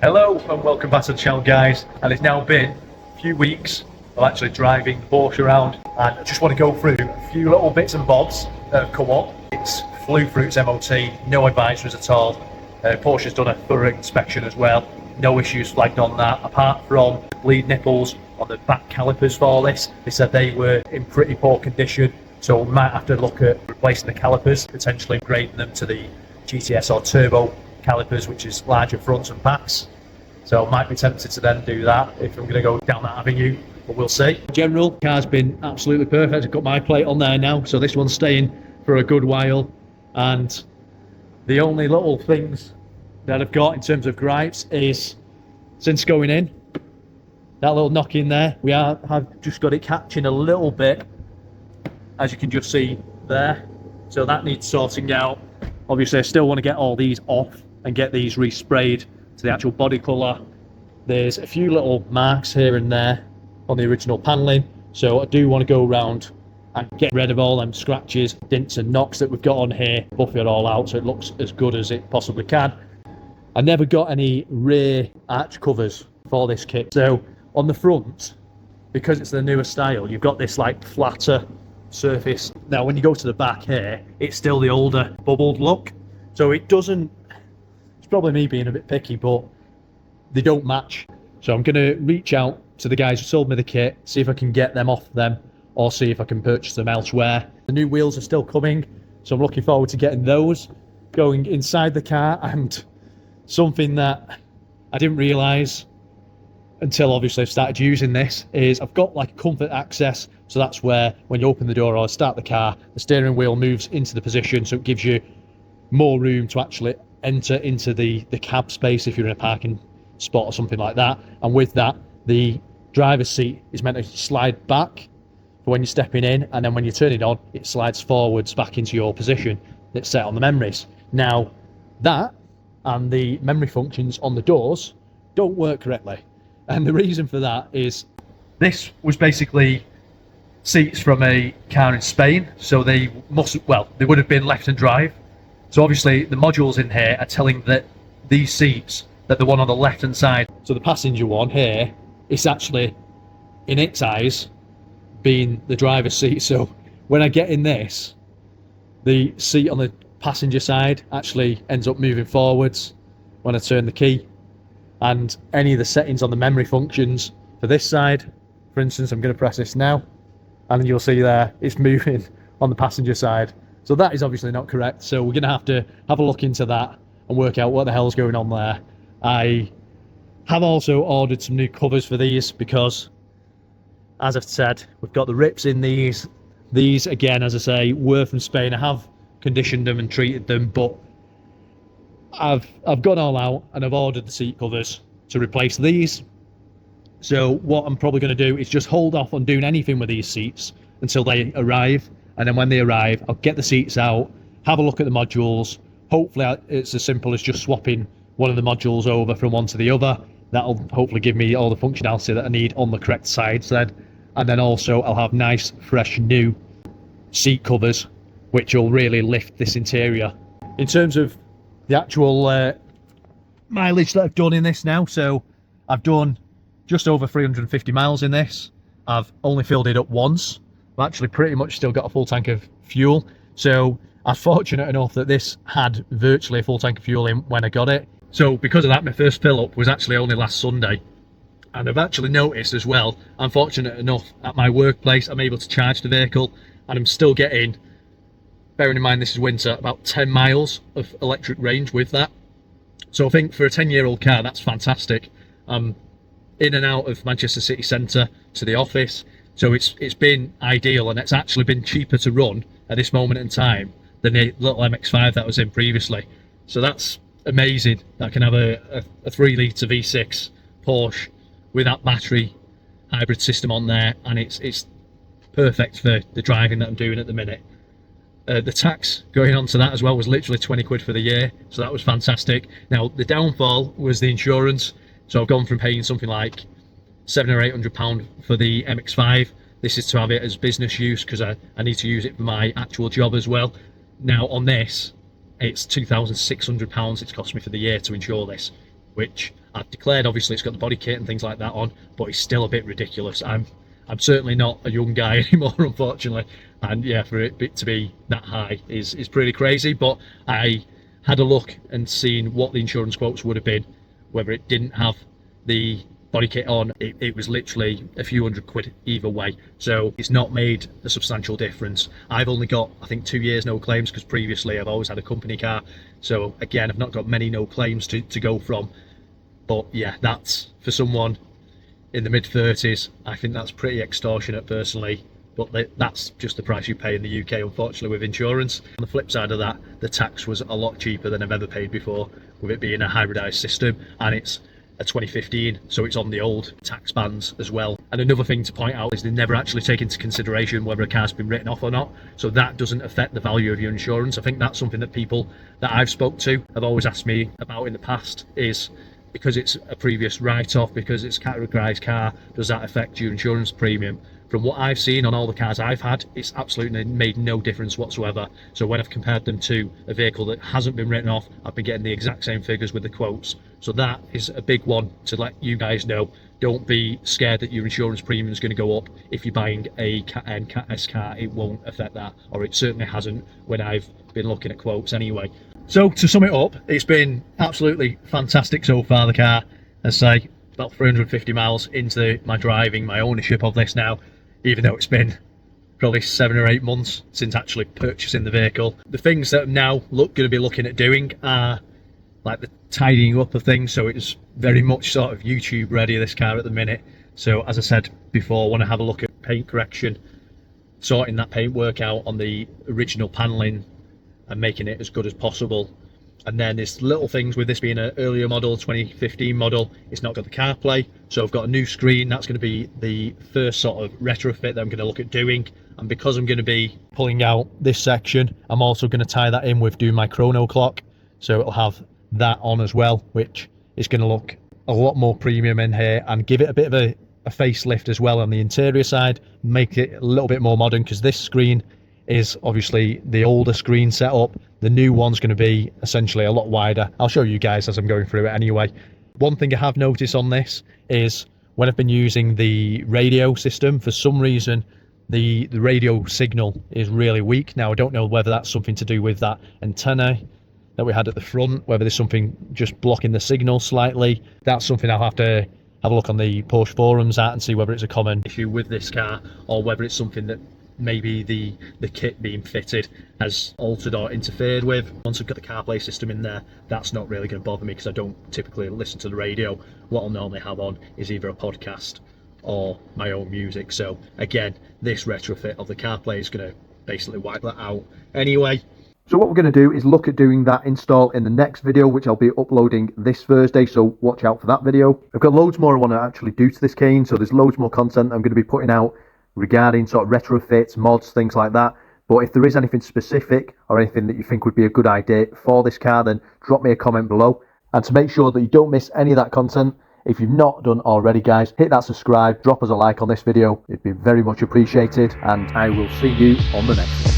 Hello and welcome back to the channel, guys. And it's now been a few weeks of actually driving Porsche around, and I just want to go through a few little bits and bobs that have come up. It's flew through its MOT, no advisories at all. Porsche's done a thorough inspection as well, no issues flagged on that, apart from bleed nipples on the back calipers for this. They said they were in pretty poor condition, so we might have to look at replacing the calipers, potentially upgrading them to the GTS or turbo calipers, which is larger fronts and backs. So I might be tempted to then do that if I'm going to go down that avenue, but we'll see. In general, the car's been absolutely perfect. I've got my plate on there now, so this one's staying for a good while. And the only little things that I've got in terms of gripes is, since going in, that little knock in there, we have just got it catching a little bit, as you can just see there. So that needs sorting out. Obviously, I still want to get all these off and get these resprayed to the actual body colour. There's a few little marks here and there on the original panelling, so I do want to go around and get rid of all them scratches, dents and knocks that we've got on here, buff it all out so it looks as good as it possibly can. I never got any rear arch covers for this kit, so on the front, because it's the newer style, you've got this like flatter surface. Now when you go to the back here, it's still the older bubbled look, so it doesn't, it's probably me being a bit picky, but they don't match. So I'm going to reach out to the guys who sold me the kit, see if I can get them off them, or see if I can purchase them elsewhere. The new wheels are still coming, so I'm looking forward to getting those going inside the car. And something that I didn't realise until obviously I've started using this is I've got like comfort access, so that's where when you open the door or start the car, the steering wheel moves into the position, so it gives you more room to actually enter into the cab space if you're in a parking spot or something like that. And with that, the driver's seat is meant to slide back for when you're stepping in, and then when you turn it on, it slides forwards back into your position that's set on the memories. Now that and the memory functions on the doors don't work correctly, and the reason for that is this was basically seats from a car in Spain, so they would have been left and drive. So obviously the modules in here are telling that these seats, that the one on the left hand side, so the passenger one here, it's actually in its eyes being the driver's seat. So when I get in this, the seat on the passenger side actually ends up moving forwards when I turn the key. And any of the settings on the memory functions for this side, for instance, I'm going to press this now, and you'll see there it's moving on the passenger side. So that is obviously not correct, so we're going to have a look into that and work out what the hell's going on there. I have also ordered some new covers for these because, as I've said, we've got the rips in these. These, again, as I say, were from Spain. I have conditioned them and treated them, but I've gone all out and I've ordered the seat covers to replace these. So what I'm probably going to do is just hold off on doing anything with these seats until they arrive. And then when they arrive, I'll get the seats out, have a look at the modules. Hopefully it's as simple as just swapping one of the modules over from one to the other. That'll hopefully give me all the functionality that I need on the correct sides then. And then also I'll have nice, fresh, new seat covers, which will really lift this interior. In terms of the actual mileage that I've done in this now, so I've done just over 350 miles in this. I've only filled it up once. I've actually pretty much still got a full tank of fuel, so I'm fortunate enough that this had virtually a full tank of fuel in when I got it. So because of that, my first fill up was actually only last Sunday. And I've actually noticed as well, I'm fortunate enough at my workplace, I'm able to charge the vehicle, and I'm still getting, bearing in mind this is winter, about 10 miles of electric range with that. So I think for a 10-year-old car, that's fantastic. I'm in and out of Manchester city centre to the office, so it's been ideal, and it's actually been cheaper to run at this moment in time than the little MX-5 that I was in previously. So that's amazing. I can have a 3-litre V6 Porsche with that battery hybrid system on there, and it's perfect for the driving that I'm doing at the minute. The tax going on to that as well was literally 20 quid for the year, so that was fantastic. Now the downfall was the insurance, so I've gone from paying something like £700 or £800 for the MX-5. This is to have it as business use because I need to use it for my actual job as well. Now on this, it's £2,600 it's cost me for the year to insure this, which I've declared obviously it's got the body kit and things like that on, but it's still a bit ridiculous. I'm certainly not a young guy anymore, unfortunately, and yeah, for it to be that high is pretty crazy. But I had a look and seen what the insurance quotes would have been whether it didn't have the body kit on. It was literally a few £100 either way, so it's not made a substantial difference. I've only got, I think, 2 years no claims, because previously I've always had a company car, so again, I've not got many no claims to go from. But yeah, that's, for someone in the mid-30s, I think that's pretty extortionate personally, but that's just the price you pay in the UK, unfortunately, with insurance. On the flip side of that, the tax was a lot cheaper than I've ever paid before, with it being a hybridised system, and it's a 2015, so it's on the old tax bands as well. And another thing to point out is they never actually take into consideration whether a car's been written off or not, so that doesn't affect the value of your insurance. I think that's something that people that I've spoke to have always asked me about in the past, is because it's a previous write-off, because it's a categorised car, does that affect your insurance premium? From what I've seen on all the cars I've had, it's absolutely made no difference whatsoever. So when I've compared them to a vehicle that hasn't been written off, I've been getting the exact same figures with the quotes. So that is a big one to let you guys know. Don't be scared that your insurance premium is going to go up if you're buying a Cayenne Cat S car. It won't affect that, or it certainly hasn't when I've been looking at quotes anyway. So to sum it up, it's been absolutely fantastic so far, the car. As I say, about 350 miles into my driving, my ownership of this now, even though it's been probably 7 or 8 months since actually purchasing the vehicle. The things that I'm now going to be looking at doing are like the tidying up of things, so it's very much sort of YouTube ready, this car at the minute. So as I said before, I want to have a look at paint correction, sorting that paintwork out on the original panelling and making it as good as possible. And then there's little things with this being an earlier model, 2015 model, it's not got the CarPlay, so I've got a new screen. That's going to be the first sort of retrofit that I'm going to look at doing. And because I'm going to be pulling out this section, I'm also going to tie that in with doing my chrono clock, so it'll have that on as well, which is going to look a lot more premium in here and give it a bit of a facelift as well on the interior side, make it a little bit more modern, because this screen is obviously the older screen setup. The new one's going to be essentially a lot wider. I'll show you guys as I'm going through it anyway. One thing I have noticed on this is when I've been using the radio system, for some reason the radio signal is really weak. Now I don't know whether that's something to do with that antenna that we had at the front, whether there's something just blocking the signal slightly. That's something I'll have to have a look on the Porsche forums at and see whether it's a common issue with this car, or whether it's something that maybe the kit being fitted has altered or interfered with. Once I've got the CarPlay system in there, that's not really going to bother me, because I don't typically listen to the radio. What I'll normally have on is either a podcast or my own music. So again, this retrofit of the CarPlay is going to basically wipe that out anyway. So what we're going to do is look at doing that install in the next video, which I'll be uploading this Thursday, so watch out for that video. I've got loads more I want to actually do to this Cayenne, so there's loads more content I'm going to be putting out regarding sort of retrofits, mods, things like that. But if there is anything specific or anything that you think would be a good idea for this car, then drop me a comment below. And to make sure that you don't miss any of that content, if you've not done already, guys, hit that subscribe, drop us a like on this video. It'd be very much appreciated, and I will see you on the next one.